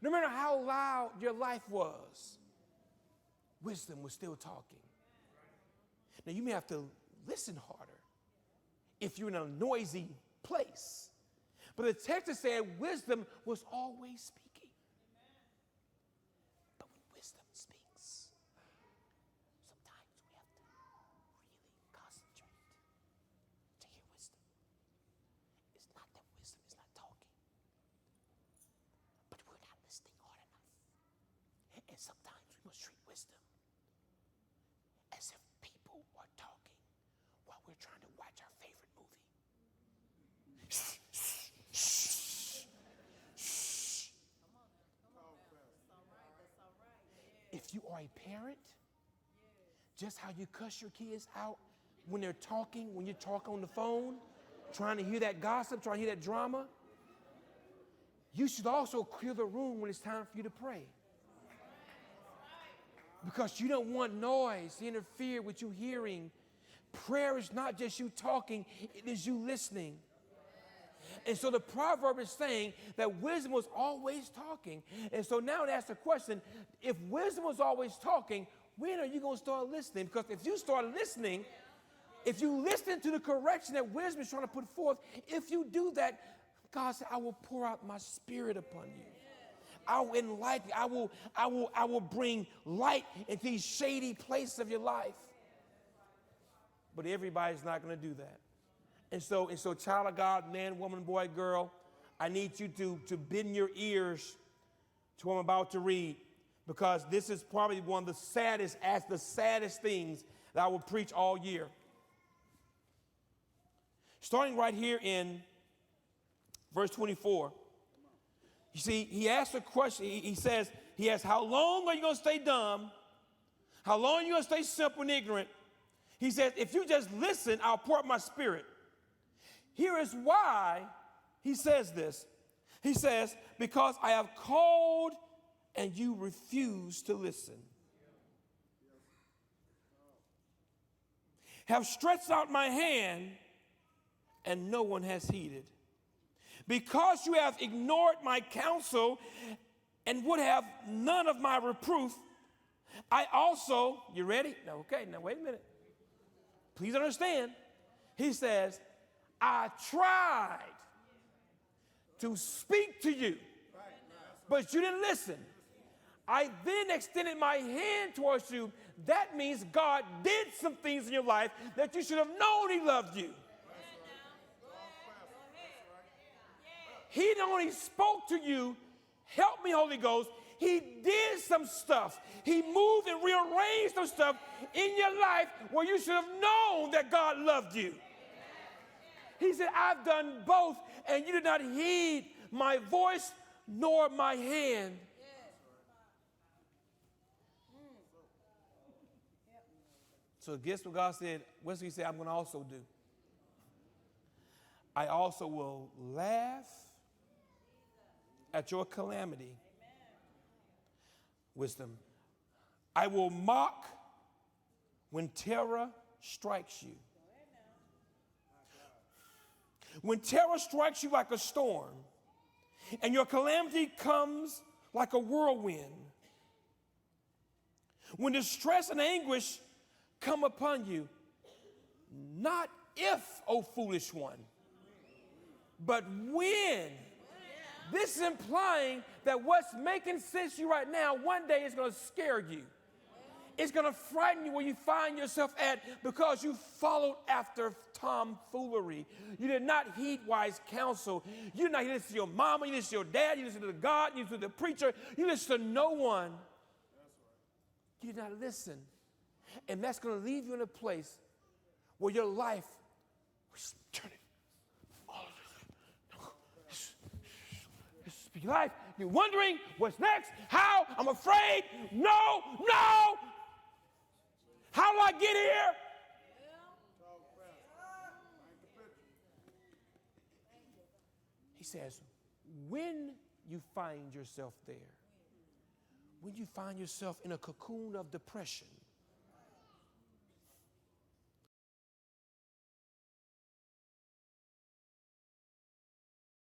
No matter how loud your life was, wisdom was still talking. Now, you may have to listen harder if you're in a noisy place. But the text is saying wisdom was always speaking. But when wisdom speaks, sometimes we have to really concentrate to hear wisdom. It's not that wisdom is not talking, but we're not listening hard enough. And sometimes we must treat wisdom as if people are talking while we're trying to watch our favorite movie. If you are a parent, just how you cuss your kids out when they're talking, when you talk on the phone, trying to hear that gossip, trying to hear that drama, you should also clear the room when it's time for you to pray. Because you don't want noise to interfere with you hearing. Prayer is not just you talking, it is you listening. And so the proverb is saying that wisdom was always talking. And so now it asks the question, if wisdom was always talking, when are you going to start listening? Because if you start listening, if you listen to the correction that wisdom is trying to put forth, if you do that, God said, I will pour out my spirit upon you. I will enlighten you. I will bring light into these shady places of your life. But everybody's not going to do that. And so, child of God, man, woman, boy, girl, I need you to bend your ears to what I'm about to read, because this is probably one of the saddest things that I will preach all year. Starting right here in verse 24. You see, he asks a question. He says, how long are you going to stay dumb? How long are you going to stay simple and ignorant? He says, if you just listen, I'll pour out my spirit. Here is why he says this. He says, because I have called and you refuse to listen. Have stretched out my hand and no one has heeded. Because you have ignored my counsel and would have none of my reproof, I also, you ready? No, okay, now wait a minute. Please understand. He says, I tried to speak to you, but you didn't listen. I then extended my hand towards you. That means God did some things in your life that you should have known he loved you. He not only spoke to you, help me, Holy Ghost, he did some stuff. He moved and rearranged some stuff in your life where you should have known that God loved you. He said, I've done both, and you did not heed my voice nor my hand. So guess what God said? What's he said I'm going to also do? I also will laugh at your calamity. Wisdom. I will mock when terror strikes you. When terror strikes you like a storm and your calamity comes like a whirlwind. When distress and anguish come upon you, not if, O foolish one, but when. This is implying that what's making sense to you right now, one day is going to scare you. It's going to frighten you where you find yourself at because you followed after tomfoolery. You did not heed wise counsel. You did not listen to your mama, you listened to your dad, you listened to God, you listened to the preacher, you listened to no one. You did not listen. And that's going to leave you in a place where your life is turning. Life, you're wondering what's next, how, I'm afraid, no. How do I get here? He says, when you find yourself there, when you find yourself in a cocoon of depression,